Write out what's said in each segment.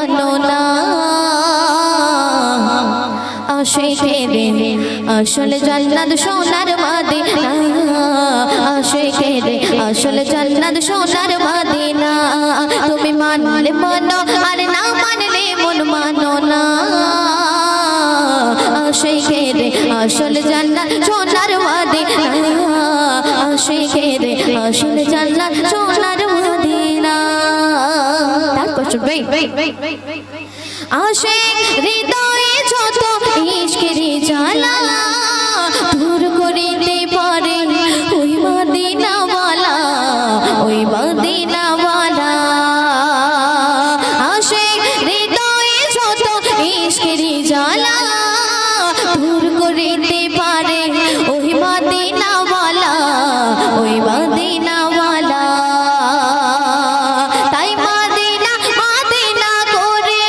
মানো না আশিকেরে আসল জান্নাত সোনার মদিনা আশিকেরে আসল জান্নাত সোনার মদিনা তুমি মানলে মানো আর না মানলে মন মানো না আশিকেরে আসল জান্নাত সোনার মদিনা আশিকেরে আসল জান্নাত সোনার মদিনা তারপর শুনবে আশিক হৃদয়ে যত ইশকের জ্বালা দূর করিতে পারে ওই মদিনাওয়ালা ওই মদিনাওয়ালা আশিক হৃদয়ে যত ইশকের জ্বালা দূর করিতে পারে ওই মদিনাওয়ালা ওই মদিনাওয়ালা তাই মদিনা মদিনা করে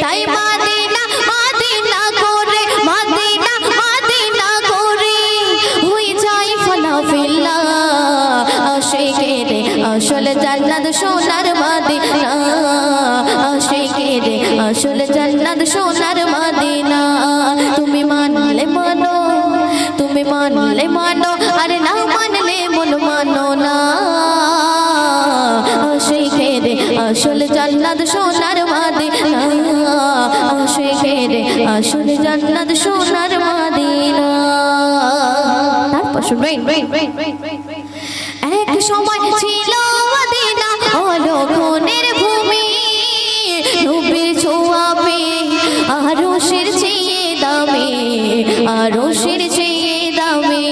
তাই মদিনা মদিনা করে মদিনা মদিনা করে হয়ে যায় ফলাফিল্লা আশিকেরে আসল জান্নাত সোনার মদিনা আশিকেরে আসল জান্নাত সোনার মদিনা তুমি মানলে মানো তুমি মানলে মানো আর না মানলে মন মানো না আশিকেরে আসল জান্নাত সোনার মদিনা আশিকেরে আসল জান্নাত সোনার মদিনা তারপর শুনবে এক সময় ছিল মদিনা অলক্ষণের ভূমি নবীর ছোঁয়া পেয়ে আরশের চেয়ে দামি আরশের চেয়ে দামি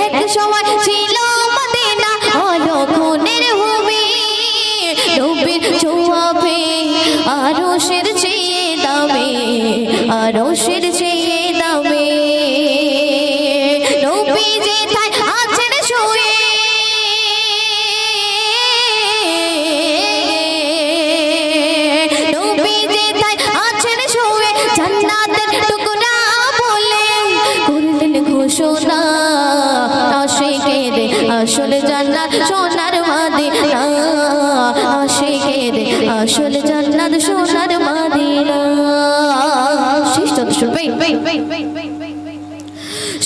এক সময় ছিল মদিনা অলক্ষণের ভূমি নবীর ছোঁয়া পেয়ে আরশের চেয়ে দামি আরশের চেয়ে দামি নবী যেথায় আছেন শুয়ে নবী যেথায় আছেন শুয়ে জান্নাতের টুকরা বলে করলেন ঘোষণা আশিকেরে আসল জান্নাত সোনার মদিনা আশিকেরে আসল জান্নাত সোনার মদিনা শেষ তো শুনবে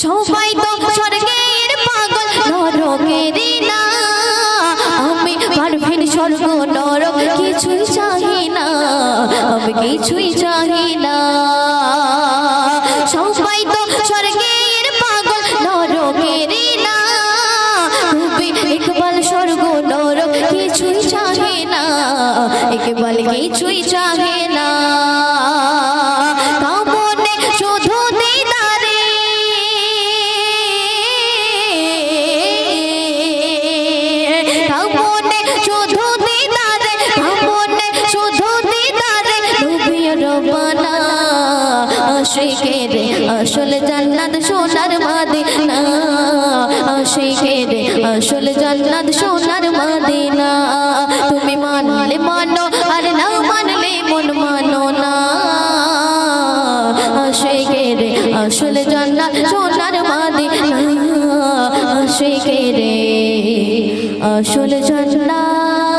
সবাই তো স্বর্গের পাগল নরকের না আমি পারভিন স্বর্গ নরক কিছুই চাহি না আমি কিছুই চাহি না সবাই তো স্বর্গের পাগল নরকের না তুমি ইকবাল স্বর্গ নরক কিছুই চাহি না ইকবাল কিছুই চাহি না কামনে শুধু দিদারে কামনে শুধু দিদারে কামনে শুধু দিদারে নবীর রব্বানা আশিকেরে আসল জান্নাত সোনার মদিনা আশিকেরে আসল জান্নাত সোনার মদিনা তুমি মানলে মানো আর না মানলে মন মানো না আশিকেরে আসল জান্নাত সোনার মদিনা আশিকেরে আসল জান্নাত